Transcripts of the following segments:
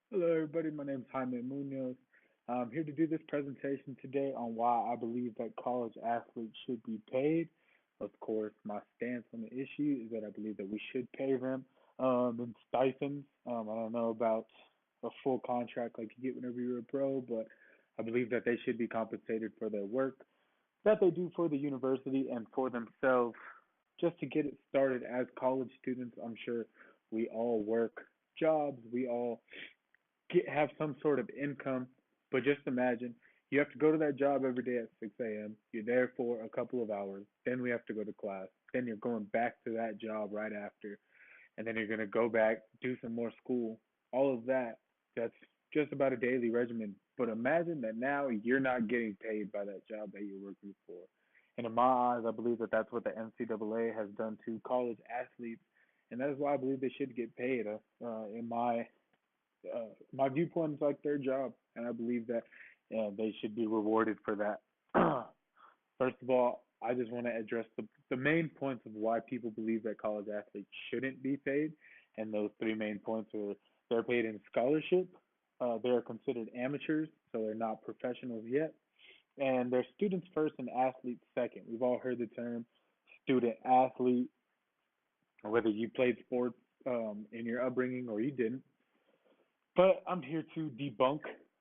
Hello, everybody. My name is Jaime Munoz. I'm here to do this presentation today on why I believe that college athletes should be paid. Of course, my stance on the issue is that I believe that we should pay them in stipends. I don't know about a full contract like you get whenever you're a pro, but I believe that they should be compensated for their work that they do for the university and for themselves just to get it started as college students. I'm sure we all work jobs, we all have some sort of income. But just imagine you have to go to that job every day at 6 a.m. You're there for a couple of hours. Then we have to go to class. Then you're going back to that job right after. And then you're going to go back, do some more school. All of that, that's just about a daily regimen. But imagine that now you're not getting paid by that job that you're working for. And in my eyes, I believe that that's what the NCAA has done to college athletes. And that is why I believe they should get paid. In my viewpoint is like their job, and I believe that they should be rewarded for that. First of all, I just want to address the main points of why people believe that college athletes shouldn't be paid, and those three main points are they're paid in scholarship, they are considered amateurs, so they're not professionals yet, and they're students first and athletes second. We've all heard the term student athlete, whether you played sports in your upbringing or you didn't. But I'm here to debunk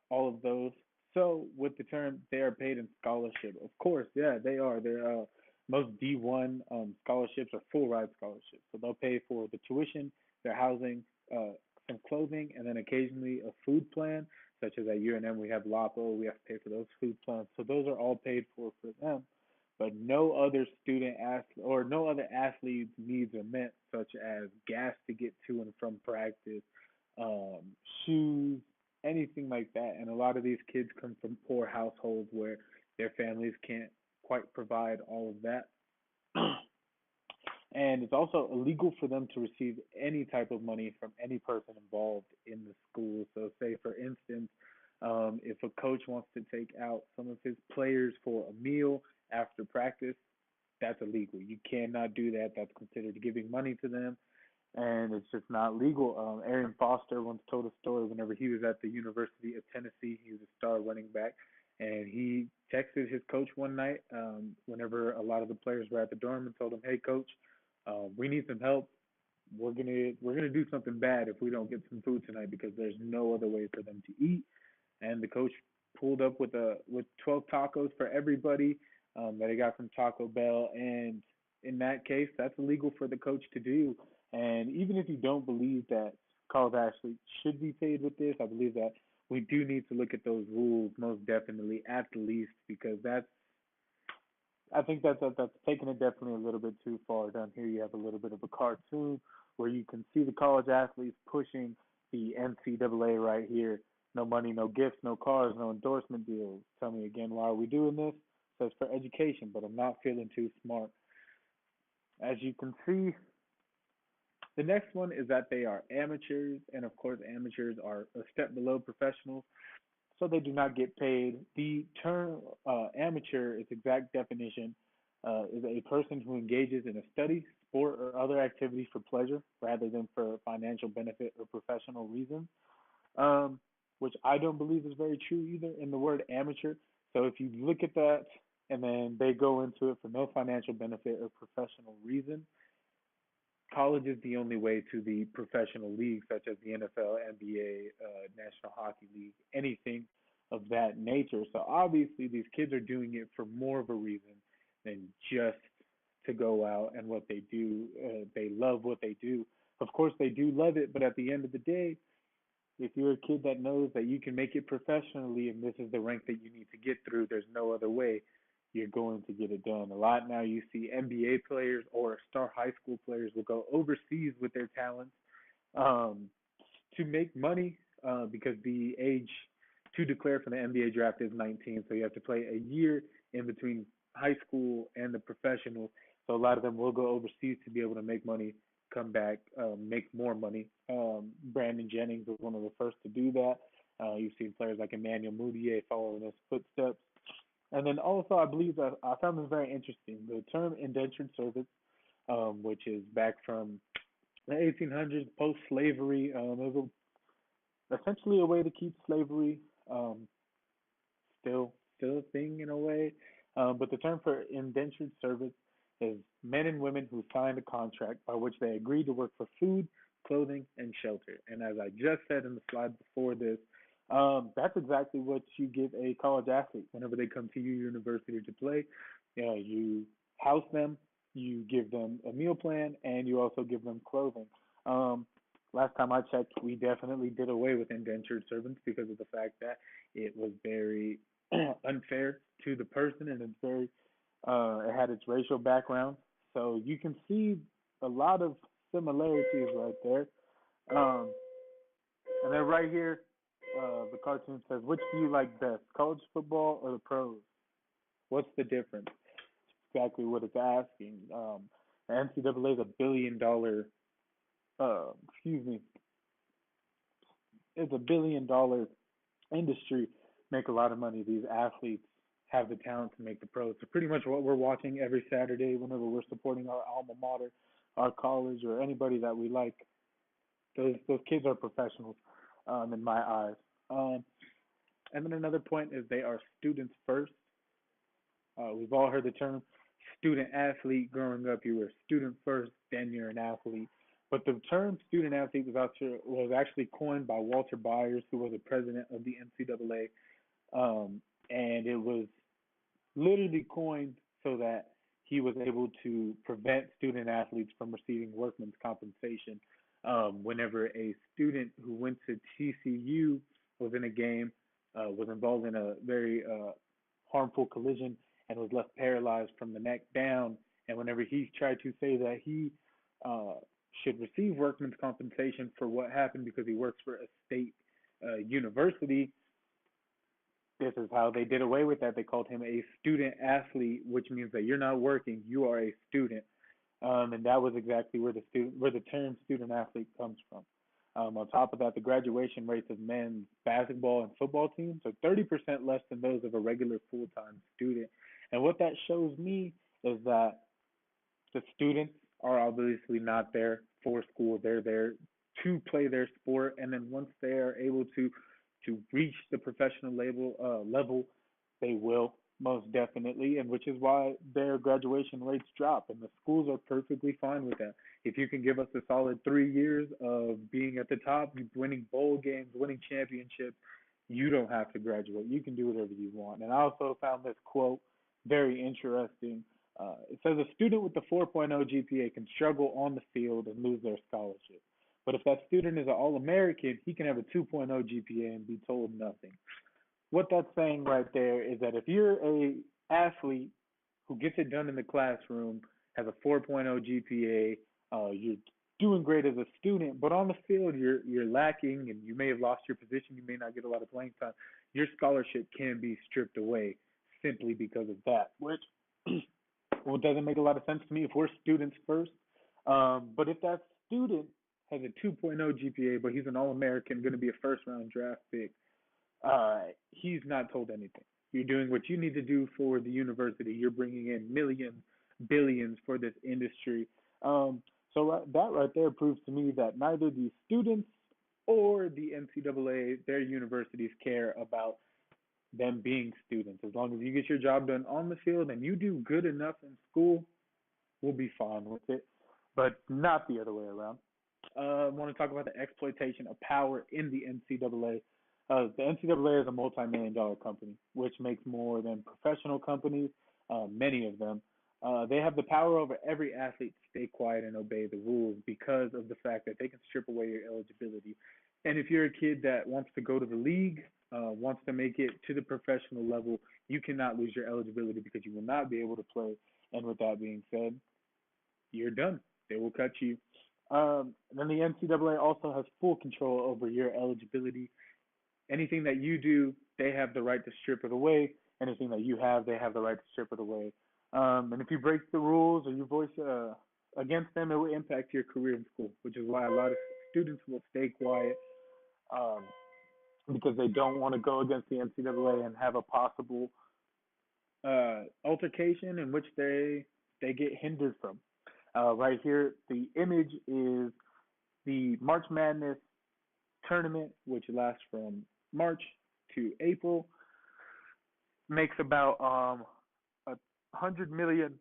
all of those. So with the term they are paid in scholarship, of course, yeah, they are. They're most D1 scholarships are full ride scholarships. So they'll pay for the tuition, their housing, some clothing, and then occasionally a food plan, such as at UNM we have LAPO, we have to pay for those food plans. So those are all paid for them. But no other student athlete or no other athlete's needs are met, such as gas to get to and from practice, um, shoes, anything like that. And a lot of these kids come from poor households where their families can't quite provide all of that. And it's also illegal for them to receive any type of money from any person involved in the school. So, say for instance, if a coach wants to take out some of his players for a meal after practice, that's illegal. You cannot do that. That's considered giving money to them, and it's just not legal. Arian Foster once told a story whenever he was at the University of Tennessee. He was a star running back, and he texted his coach one night whenever a lot of the players were at the dorm and told him, "Hey, coach, we need some help. We're gonna do something bad if we don't get some food tonight because there's no other way for them to eat." And the coach pulled up with 12 tacos for everybody that he got from Taco Bell, and in that case, that's illegal for the coach to do. And even if you don't believe that college athletes should be paid with this, I believe that we do need to look at those rules most definitely at the least because I think that's taking it definitely a little bit too far. Down here, you have a little bit of a cartoon where you can see the college athletes pushing the NCAA right here. No money, no gifts, no cars, no endorsement deals. Tell me again, why are we doing this? So it's for education, but I'm not feeling too smart. As you can see, the next one is that they are amateurs, and of course, amateurs are a step below professionals, so they do not get paid. The term amateur, its exact definition, is a person who engages in a study, sport, or other activity for pleasure rather than for financial benefit or professional reasons, which I don't believe is very true either in the word amateur. So if you look at that and then they go into it for no financial benefit or professional reason, college is the only way to the professional leagues such as the NFL, NBA, National Hockey League, anything of that nature. So obviously these kids are doing it for more of a reason than just to go out and what they do. They love what they do. Of course they do love it, but at the end of the day, if you're a kid that knows that you can make it professionally and this is the rank that you need to get through, there's no other way you're going to get it done. A lot now you see NBA players or star high school players will go overseas with their talents um, to make money because the age to declare for the NBA draft is 19, so you have to play a year in between high school and the professional. So a lot of them will go overseas to be able to make money, come back, make more money. Brandon Jennings was one of the first to do that. You've seen players like Emmanuel Mudiay following his footsteps. And then also, I believe that I found this very interesting. The term indentured servants, which is back from the 1800s, post-slavery. It was essentially a way to keep slavery um, still a thing in a way. But the term for indentured servants is men and women who signed a contract by which they agreed to work for food, clothing, and shelter. And as I just said in the slide before this, that's exactly what you give a college athlete whenever they come to your university to play. You house them, you give them a meal plan, and you also give them clothing. Um, Last time I checked, we definitely did away with indentured servants because of the fact that it was very unfair to the person, and it had its racial background. So you can see a lot of similarities right there. Um, and then right here, the cartoon says, "Which do you like best, college football or the pros? What's the difference?" Exactly what it's asking. The NCAA is $1 billion. Excuse me, it's $1 billion industry, make a lot of money. These athletes have the talent to make the pros. So pretty much what we're watching every Saturday whenever we're supporting our alma mater, our college, or anybody that we like. Those kids are professionals, in my eyes. Um, and then another point is they are students first. We've all heard the term student athlete growing up. You were a student first, then you're an athlete. But the term student athlete was actually coined by Walter Byers, who was the president of the NCAA, and it was literally coined so that he was able to prevent student athletes from receiving workman's compensation. Whenever a student who went to TCU was in a game, was involved in a very harmful collision and was left paralyzed from the neck down, and whenever he tried to say that he uh, should receive workman's compensation for what happened because he works for a state university, this is how they did away with that. They called him a student athlete, which means that you're not working, you are a student. And that was exactly where the term student athlete comes from. On top of that, the graduation rates of men's basketball and football teams are 30% less than those of a regular full-time student. And what that shows me is that the students are obviously not there for school. They're there to play their sport, and then once they are able to reach the professional level, they will most definitely, and which is why their graduation rates drop, and the schools are perfectly fine with that. If you can give us a solid 3 years of being at the top, winning bowl games, winning championships, you don't have to graduate. You can do whatever you want. And I also found this quote very interesting. It says a student with a 4.0 GPA can struggle on the field and lose their scholarship. But if that student is an All American, he can have a 2.0 GPA and be told nothing. What that's saying right there is that if you're a athlete who gets it done in the classroom, has a 4.0 GPA, you're doing great as a student, but on the field you're lacking and you may have lost your position, you may not get a lot of playing time. Your scholarship can be stripped away simply because of that, which well, it doesn't make a lot of sense to me if we're students first. But if that student has a 2.0 GPA, but he's an All American, going to be a first round draft pick, he's not told anything. You're doing what you need to do for the university. You're bringing in millions, billions for this industry. That right there proves to me that neither the students or the NCAA, their universities care about them being students. As long as you get your job done on the field and you do good enough in school, we'll be fine with it. But not the other way around. I want to talk about the exploitation of power in the NCAA. The NCAA is a multi-million-dollar company, which makes more than professional companies, many of them. They have the power over every athlete to stay quiet and obey the rules because of the fact that they can strip away your eligibility. And if you're a kid that wants to go to the league, wants to make it to the professional level, you cannot lose your eligibility because you will not be able to play. And with that being said, you're done. They will cut you. Then the NCAA also has full control over your eligibility. Anything that you do, they have the right to strip it away. Anything that you have, they have the right to strip it away. And if you break the rules or you voice against them, it will impact your career in school, which is why a lot of students will stay quiet um, because they don't want to go against the NCAA and have a possible altercation in which they get hindered from. Right here, the image is the March Madness tournament, which lasts from March to April, makes about 100 million.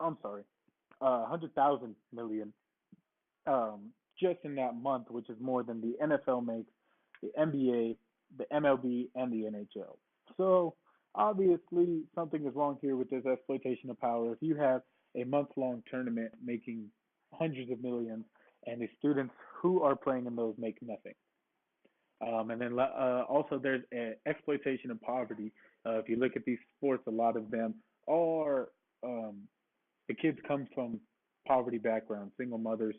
I'm sorry, 100,000 million just in that month, which is more than the NFL makes, the NBA, the MLB, and the NHL. So obviously something is wrong here with this exploitation of power. If you have a month-long tournament making hundreds of millions, and the students who are playing in those make nothing. And then also there's exploitation of poverty. If you look at these sports, a lot of them are the kids come from poverty backgrounds, single mothers,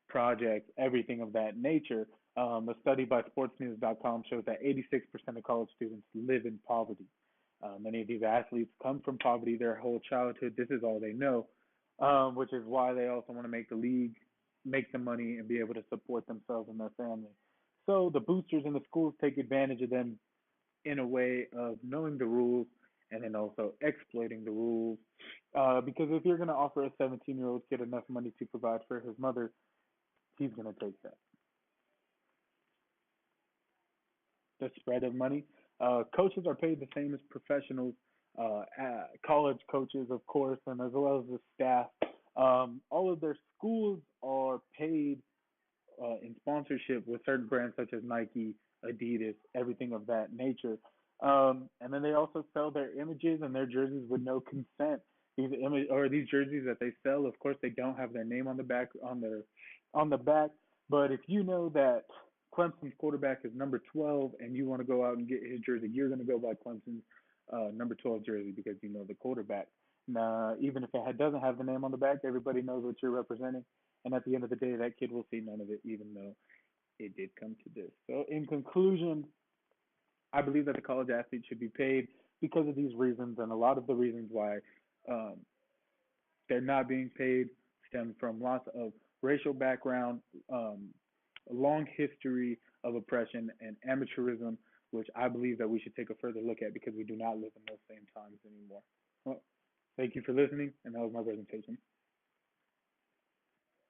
projects, everything of that nature. A study by SportsNews.com shows that 86% of college students live in poverty. Many of these athletes come from poverty their whole childhood. This is all they know, which is why they also want to make the league, make the money, and be able to support themselves and their family. So the boosters in the schools take advantage of them in a way of knowing the rules and then also exploiting the rules. Because if you're going to offer a 17-year-old kid enough money to provide for his mother, he's going to take that. The spread of money. Coaches are paid the same as professionals, college coaches, of course, and as well as the staff. All of their schools are paid in sponsorship with certain brands such as Nike, Adidas, everything of that nature. And then they also sell their images and their jerseys with no consent. These jerseys that they sell, of course, they don't have their name on the back on the back. But if you know that Clemson's quarterback is number 12 and you want to go out and get his jersey, you're going to go buy Clemson's number 12 jersey because you know the quarterback. Now, even if it doesn't have the name on the back, everybody knows what you're representing. And at the end of the day, that kid will see none of it, even though it did come to this. So, in conclusion, I believe that the college athletes should be paid because of these reasons, and a lot of the reasons why um, they're not being paid stem from lots of racial background, a long history of oppression and amateurism, which I believe that we should take a further look at because we do not live in those same times anymore. Well, thank you for listening, and that was my presentation.